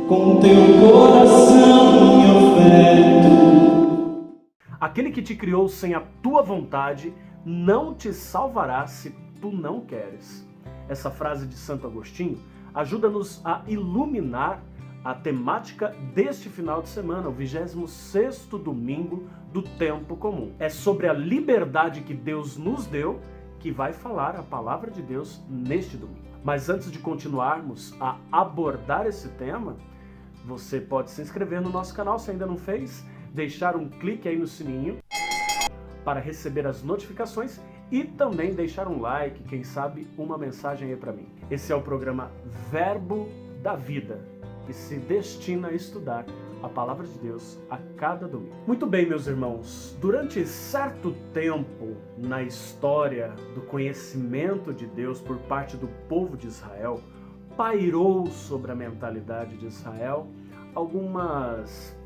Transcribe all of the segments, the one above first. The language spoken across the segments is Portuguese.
com teu coração me oferto. Aquele que te criou sem a tua vontade não te salvará se tu não queres. Essa frase de Santo Agostinho ajuda-nos a iluminar a temática deste final de semana, o 26º domingo do tempo comum. É sobre a liberdade que Deus nos deu que vai falar a palavra de Deus neste domingo. Mas antes de continuarmos a abordar esse tema, você pode se inscrever no nosso canal se ainda não fez, deixar um clique aí no sininho para receber as notificações e também deixar um like, quem sabe uma mensagem aí para mim. Esse é o programa Verbo da Vida, que se destina a estudar a palavra de Deus a cada domingo. Muito bem, meus irmãos, durante certo tempo na história do conhecimento de Deus por parte do povo de Israel, pairou sobre a mentalidade de Israel algumas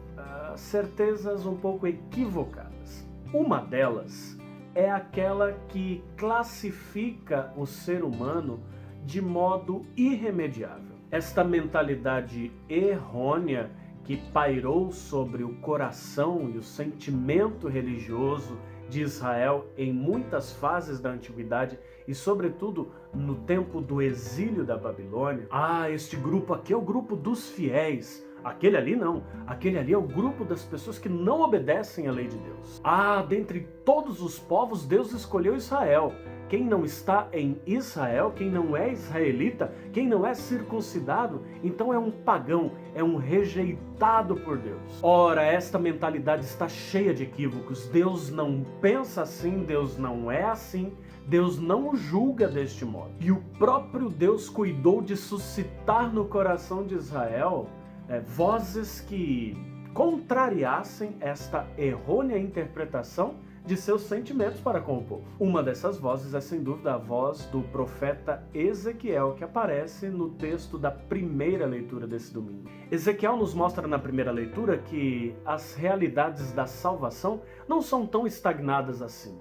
certezas um pouco equivocadas. Uma delas é aquela que classifica o ser humano de modo irremediável. Esta mentalidade errônea que pairou sobre o coração e o sentimento religioso de Israel em muitas fases da antiguidade e sobretudo no tempo do exílio da Babilônia. Este grupo aqui é o grupo dos fiéis. Aquele ali não, aquele ali é o grupo das pessoas que não obedecem à lei de Deus. Dentre todos os povos, Deus escolheu Israel. Quem não está em Israel, quem não é israelita, quem não é circuncidado, então é um pagão, é um rejeitado por Deus. Ora, esta mentalidade está cheia de equívocos. Deus não pensa assim, Deus não é assim, Deus não julga deste modo. E o próprio Deus cuidou de suscitar no coração de Israel vozes que contrariassem esta errônea interpretação de seus sentimentos para com o povo. Uma dessas vozes é sem dúvida a voz do profeta Ezequiel, que aparece no texto da primeira leitura desse domingo. Ezequiel nos mostra na primeira leitura que as realidades da salvação não são tão estagnadas assim.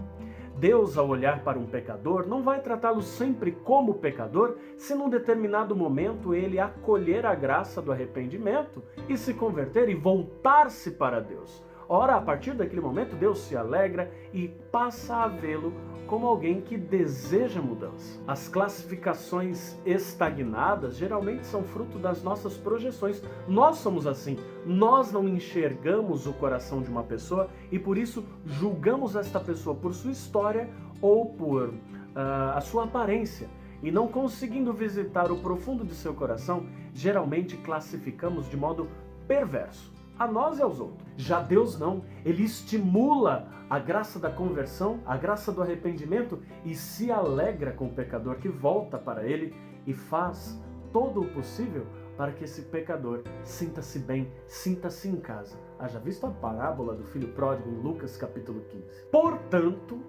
Deus, ao olhar para um pecador, não vai tratá-lo sempre como pecador se num determinado momento ele acolher a graça do arrependimento e se converter e voltar-se para Deus. Ora, a partir daquele momento, Deus se alegra e passa a vê-lo como alguém que deseja mudança. As classificações estagnadas geralmente são fruto das nossas projeções. Nós somos assim. Nós não enxergamos o coração de uma pessoa e por isso julgamos esta pessoa por sua história ou por a sua aparência. E não conseguindo visitar o profundo de seu coração, geralmente classificamos de modo perverso a nós e aos outros. Já Deus não, Ele estimula a graça da conversão, a graça do arrependimento e se alegra com o pecador que volta para Ele e faz todo o possível para que esse pecador sinta-se bem, sinta-se em casa. Haja visto a parábola do filho pródigo em Lucas capítulo 15. Portanto,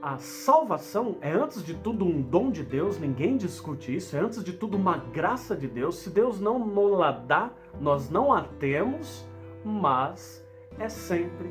a salvação é antes de tudo um dom de Deus, ninguém discute isso, é antes de tudo uma graça de Deus. Se Deus não nos dá, nós não a temos, mas é sempre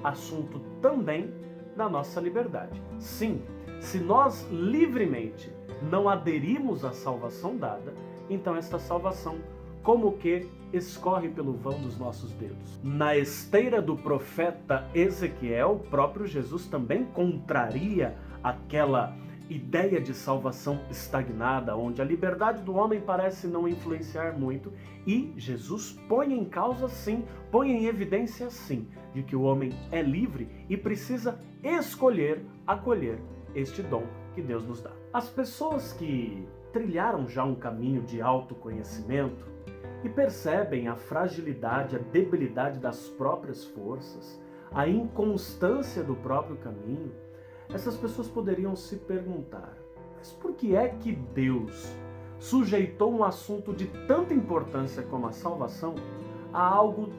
assunto também da nossa liberdade. Sim, se nós livremente não aderimos à salvação dada, então esta salvação como que escorre pelo vão dos nossos dedos. Na esteira do profeta Ezequiel, o próprio Jesus também contraria aquela ideia de salvação estagnada, onde a liberdade do homem parece não influenciar muito, e Jesus põe em causa sim, põe em evidência sim, de que o homem é livre e precisa escolher acolher este dom que Deus nos dá. As pessoas que trilharam já um caminho de autoconhecimento e percebem a fragilidade, a debilidade das próprias forças, a inconstância do próprio caminho, essas pessoas poderiam se perguntar: mas por que é que Deus sujeitou um assunto de tanta importância como a salvação a algo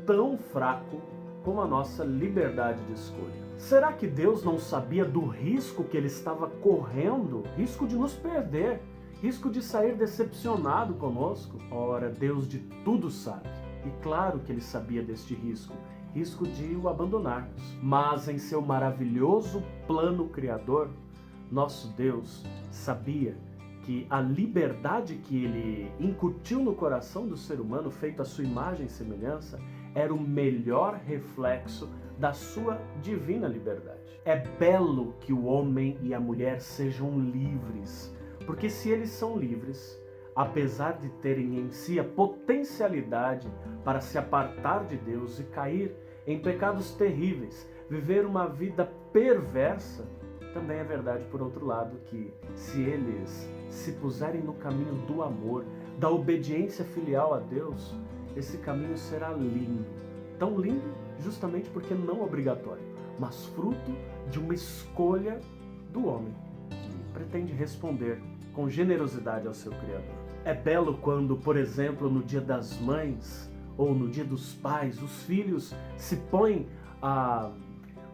tão fraco como a nossa liberdade de escolha? Será que Deus não sabia do risco que ele estava correndo? Risco de nos perder, risco de sair decepcionado conosco? Ora, Deus de tudo sabe. E claro que ele sabia deste risco de o abandonarmos. Mas em seu maravilhoso plano criador, nosso Deus sabia que a liberdade que ele incutiu no coração do ser humano, feito à sua imagem e semelhança, era o melhor reflexo da sua divina liberdade. É belo que o homem e a mulher sejam livres, porque se eles são livres, apesar de terem em si a potencialidade para se apartar de Deus e cair em pecados terríveis, viver uma vida perversa, também é verdade, por outro lado, que se eles se puserem no caminho do amor, da obediência filial a Deus, esse caminho será lindo. Tão lindo justamente porque não obrigatório, mas fruto de uma escolha do homem, que pretende responder com generosidade ao seu Criador. É belo quando, por exemplo, no Dia das Mães ou no Dia dos Pais, os filhos se põem a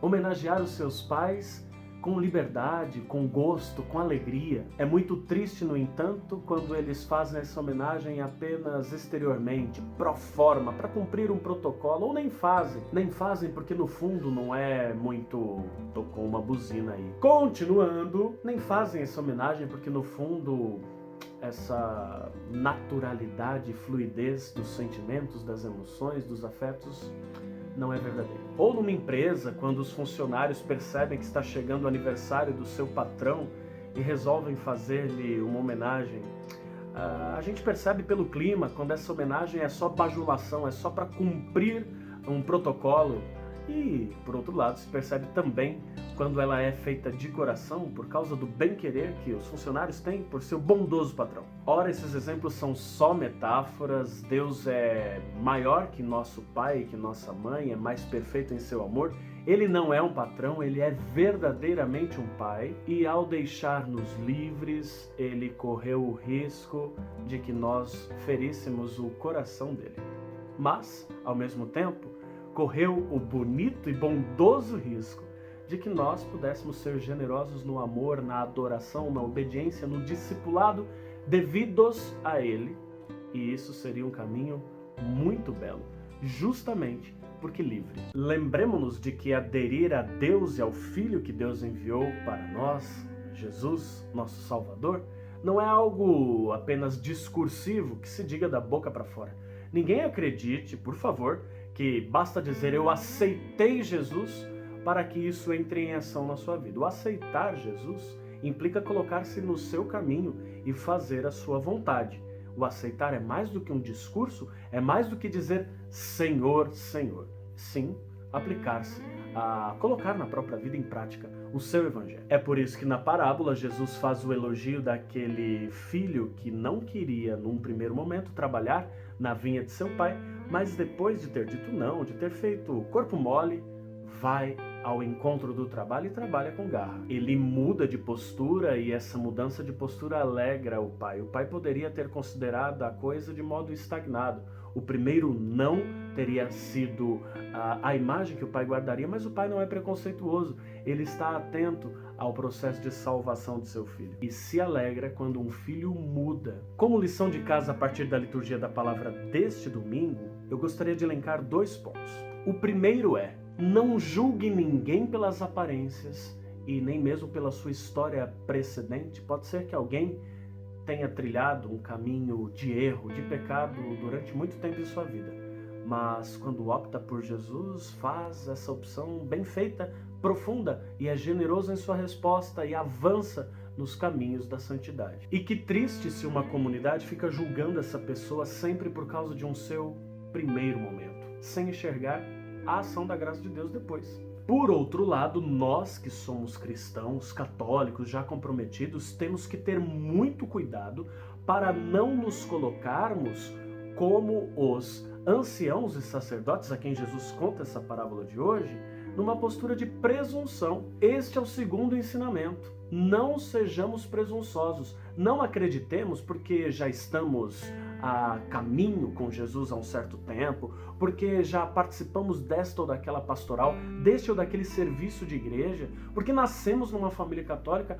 homenagear os seus pais com liberdade, com gosto, com alegria. É muito triste, no entanto, quando eles fazem essa homenagem apenas exteriormente, pro forma, para cumprir um protocolo, ou nem fazem porque no fundo não é muito... Tocou uma buzina aí. Continuando, nem fazem essa homenagem porque no fundo essa naturalidade e fluidez dos sentimentos, das emoções, dos afetos não é verdadeiro. Ou numa empresa, quando os funcionários percebem que está chegando o aniversário do seu patrão e resolvem fazer-lhe uma homenagem, a gente percebe pelo clima quando essa homenagem é só bajulação, é só para cumprir um protocolo. E, por outro lado, se percebe também quando ela é feita de coração por causa do bem-querer que os funcionários têm por seu bondoso patrão. Ora, esses exemplos são só metáforas. Deus é maior que nosso pai, que nossa mãe, é mais perfeito em seu amor. Ele não é um patrão, ele é verdadeiramente um pai. E ao deixar-nos livres, ele correu o risco de que nós feríssemos o coração dele. Mas, ao mesmo tempo, correu o bonito e bondoso risco de que nós pudéssemos ser generosos no amor, na adoração, na obediência, no discipulado devidos a Ele. E isso seria um caminho muito belo, justamente porque livre. Lembremos-nos de que aderir a Deus e ao Filho que Deus enviou para nós, Jesus, nosso Salvador, não é algo apenas discursivo que se diga da boca para fora. Ninguém acredite, por favor, que basta dizer eu aceitei Jesus para que isso entre em ação na sua vida. O aceitar Jesus implica colocar-se no seu caminho e fazer a sua vontade. O aceitar é mais do que um discurso, é mais do que dizer Senhor, Senhor. Sim, aplicar-se a colocar na própria vida em prática o seu evangelho. É por isso que na parábola Jesus faz o elogio daquele filho que não queria num primeiro momento trabalhar na vinha de seu pai, mas depois de ter dito não, de ter feito corpo mole, vai ao encontro do trabalho e trabalha com garra. Ele muda de postura e essa mudança de postura alegra o pai. O pai poderia ter considerado a coisa de modo estagnado. O primeiro não teria sido a imagem que o pai guardaria, mas o pai não é preconceituoso. Ele está atento ao processo de salvação de seu filho. E se alegra quando um filho muda. Como lição de casa a partir da liturgia da palavra deste domingo, eu gostaria de elencar 2 pontos. O primeiro é: não julgue ninguém pelas aparências e nem mesmo pela sua história precedente. Pode ser que alguém tenha trilhado um caminho de erro, de pecado durante muito tempo em sua vida. Mas quando opta por Jesus, faz essa opção bem feita, profunda, e é generoso em sua resposta e avança nos caminhos da santidade. E que triste se uma comunidade fica julgando essa pessoa sempre por causa de um seu primeiro momento, sem enxergar a ação da graça de Deus depois. Por outro lado, nós que somos cristãos, católicos, já comprometidos, temos que ter muito cuidado para não nos colocarmos como os anciãos e sacerdotes a quem Jesus conta essa parábola de hoje, numa postura de presunção. Este é o segundo ensinamento. Não sejamos presunçosos. Não acreditemos porque já estamos a caminho com Jesus há um certo tempo, porque já participamos desta ou daquela pastoral, deste ou daquele serviço de igreja, porque nascemos numa família católica,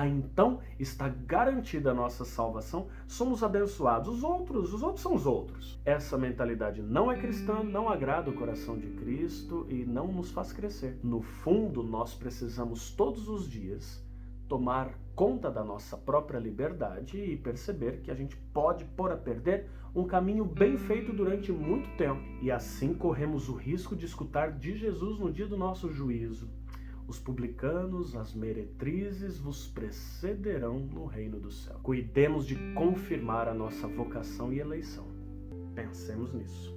então está garantida a nossa salvação, somos abençoados. Os outros são os outros. Essa mentalidade não é cristã, não agrada o coração de Cristo e não nos faz crescer. No fundo, nós precisamos todos os dias tomar conta da nossa própria liberdade e perceber que a gente pode pôr a perder um caminho bem feito durante muito tempo. E assim corremos o risco de escutar de Jesus no dia do nosso juízo: os publicanos, as meretrizes vos precederão no reino do céu. Cuidemos de confirmar a nossa vocação e eleição. Pensemos nisso.